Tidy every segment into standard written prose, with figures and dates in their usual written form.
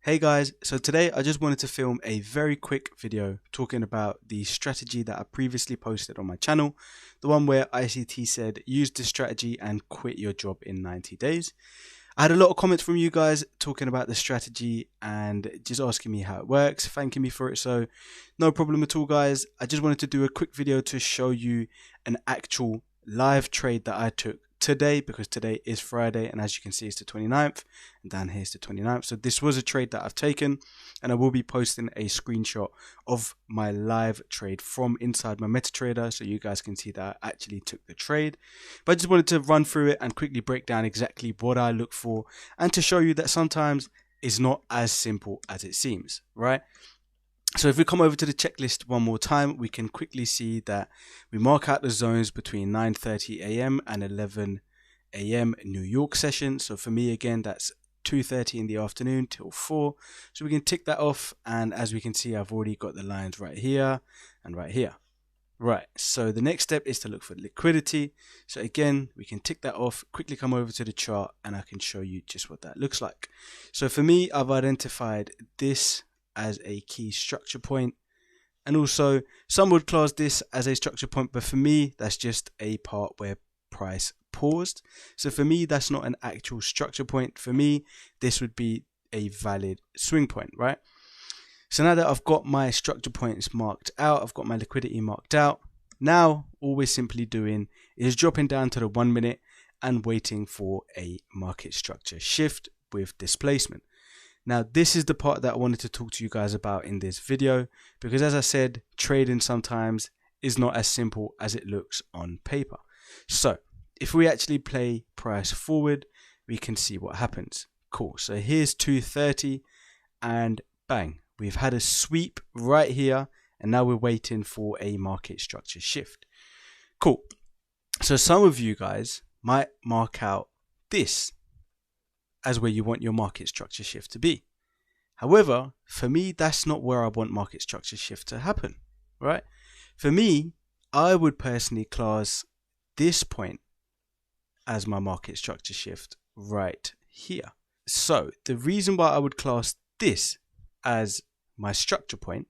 Hey guys, so today I just wanted to film a very quick video talking about the strategy that I previously posted on my channel, the one where ICT said use this strategy and quit your job in 90 days. I had a lot of comments from you guys talking about the strategy and just asking me how it works, thanking me for it, so no problem at all guys. I just wanted to do a quick video to show you an actual live trade that I took today, because today is Friday and as you can see it's the 29th and down here is the 29th. So this was a trade that I've taken and I will be posting a screenshot of my live trade from inside my MetaTrader so you guys can see that I actually took the trade. But I just wanted to run through it and quickly break down exactly what I look for and to show you that sometimes it's not as simple as it seems, right? So if we come over to the checklist one more time, we can quickly see that we mark out the zones between 9:30 a.m. and 11 a.m. New York session. So for me, again, that's 2:30 in the afternoon till 4. So we can tick that off. And as we can see, I've already got the lines right here and right here. Right, so the next step is to look for liquidity. So again, we can tick that off, quickly come over to the chart, and I can show you just what that looks like. So for me, I've identified this as a key structure point, and also some would class this as a structure point, but for me that's just a part where price paused. So for me that's not an actual structure point. For me this would be a valid swing point, right? So now that I've got my structure points marked out, I've got my liquidity marked out, now all we're simply doing is dropping down to the 1 minute and waiting for a market structure shift with displacement. Now this is the part that I wanted to talk to you guys about in this video, because as I said, trading sometimes is not as simple as it looks on paper. So if we actually play price forward, we can see what happens. Cool, so here's 2:30 and bang, we've had a sweep right here and now we're waiting for a market structure shift. Cool, so some of you guys might mark out this as where you want your market structure shift to be. However, for me, that's not where I want market structure shift to happen, right? For me, I would personally class this point as my market structure shift right here. So the reason why I would class this as my structure point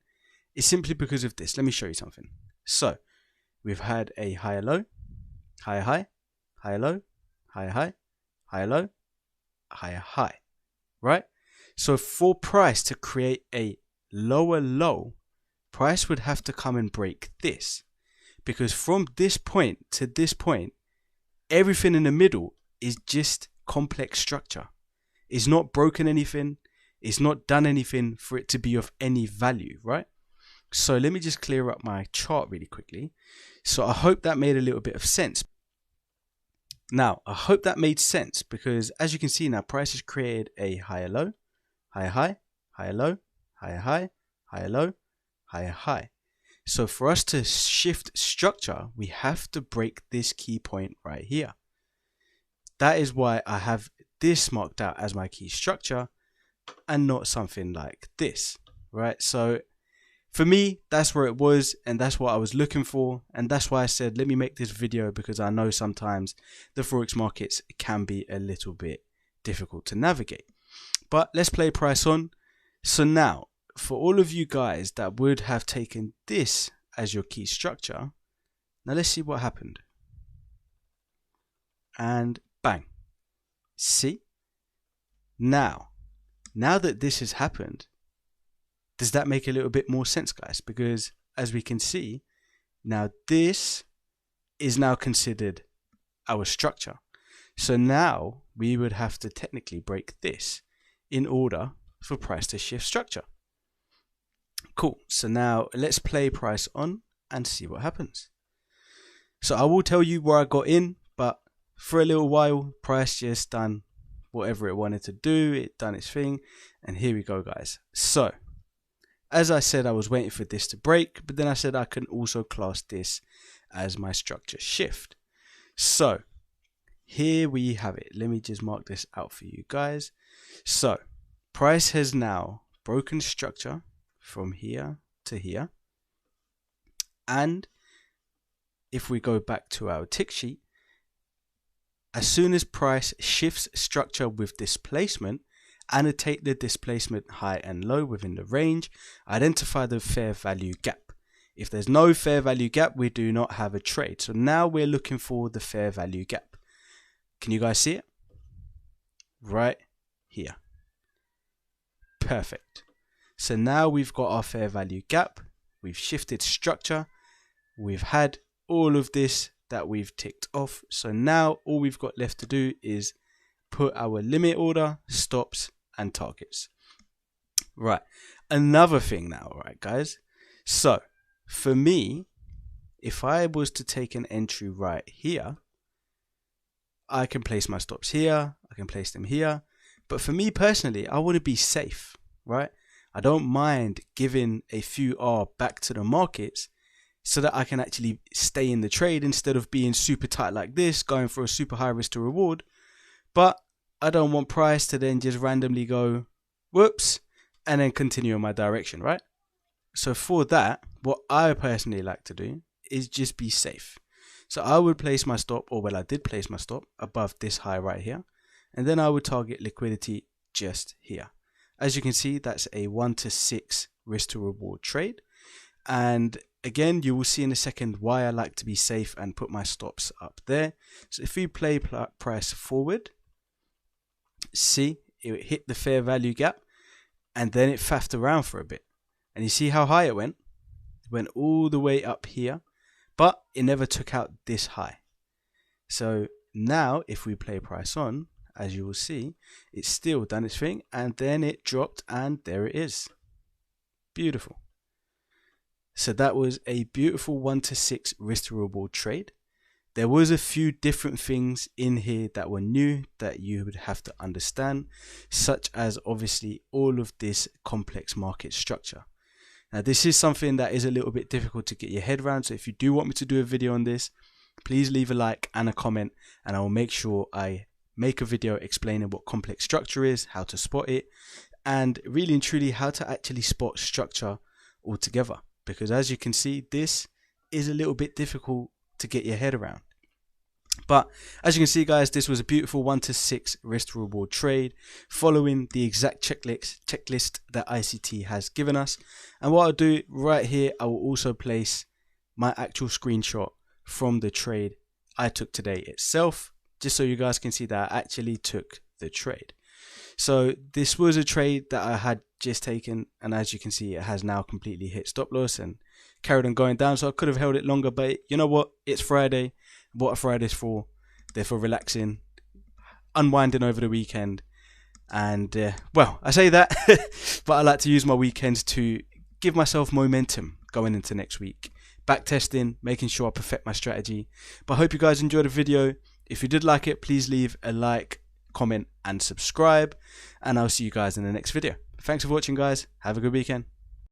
is simply because of this. Let me show you something. So we've had a higher low, higher high, higher low, higher high, higher low, higher high, right? So for price to create a lower low, price would have to come and break this, because from this point to this point, everything in the middle is just complex structure. It's not broken anything, it's not done anything for it to be of any value, right? So let me just clear up my chart really quickly. So I hope that made a little bit of sense. Now, I hope that made sense, because as you can see now, price has created a higher low, higher high, higher low, higher high, higher low, higher high. So for us to shift structure, we have to break this key point right here. That is why I have this marked out as my key structure and not something like this, right? So for me, that's where it was, and that's what I was looking for, and that's why I said let me make this video, because I know sometimes the forex markets can be a little bit difficult to navigate. But let's play price on. So now, for all of you guys that would have taken this as your key structure, now let's see what happened. And bang. See? Now that this has happened, does that make a little bit more sense, guys? Because as we can see, now this is now considered our structure. So now we would have to technically break this in order for price to shift structure. Cool, so now let's play price on and see what happens. So I will tell you where I got in, but for a little while, price just done whatever it wanted to do, it done its thing, and here we go, guys. So as I said, I was waiting for this to break, but then I said I can also class this as my structure shift. So here we have it. Let me just mark this out for you guys. So price has now broken structure from here to here, and if we go back to our tick sheet, as soon as price shifts structure with displacement annotate the displacement high and low within the range, identify the fair value gap. If there's no fair value gap, we do not have a trade. So now we're looking for the fair value gap. Can you guys see it? Right here. Perfect. So now we've got our fair value gap. We've shifted structure. We've had all of this that we've ticked off. So now all we've got left to do is put our limit order, stops, and targets. Right. Another thing now, right, guys? So for me, if I was to take an entry right here, I can place my stops here. I can place them here. But for me personally, I want to be safe, right? I don't mind giving a few R back to the markets so that I can actually stay in the trade instead of being super tight like this, going for a super high risk to reward. But I don't want price to then just randomly go, whoops, and then continue in my direction, right? So for that, what I personally like to do is just be safe. So I would place my stop, or well, I did place my stop above this high right here. And then I would target liquidity just here. As you can see, that's a 1-to-6 risk to reward trade. And again, you will see in a second why I like to be safe and put my stops up there. So if we play price forward, see, it hit the fair value gap and then it faffed around for a bit. And you see how high it went? It went all the way up here, but it never took out this high. So now if we play price on, as you will see, it's still done its thing and then it dropped and there it is. Beautiful. So that was a beautiful 1-to-6 risk to reward trade. There was a few different things in here that were new that you would have to understand, such as obviously all of this complex market structure. Now this is something that is a little bit difficult to get your head around. So if you do want me to do a video on this, please leave a like and a comment and I will make sure I make a video explaining what complex structure is, how to spot it, and really and truly how to actually spot structure altogether. Because as you can see, this is a little bit difficult to get your head around. But as you can see, guys, this was a beautiful 1-to-6 risk to reward trade following the exact checklist that ICT has given us. And what I'll do right here, I will also place my actual screenshot from the trade I took today itself, just so you guys can see that I actually took the trade. So this was a trade that I had just taken, and as you can see, it has now completely hit stop loss and carried on going down. So I could have held it longer, but you know what? It's Friday. What are Fridays for? They're for relaxing, unwinding over the weekend. And well, I say that, but I like to use my weekends to give myself momentum going into next week. Back testing, making sure I perfect my strategy. But I hope you guys enjoyed the video. If you did like it, please leave a like, comment and subscribe, and I'll see you guys in the next video. Thanks for watching, guys. Have a good weekend.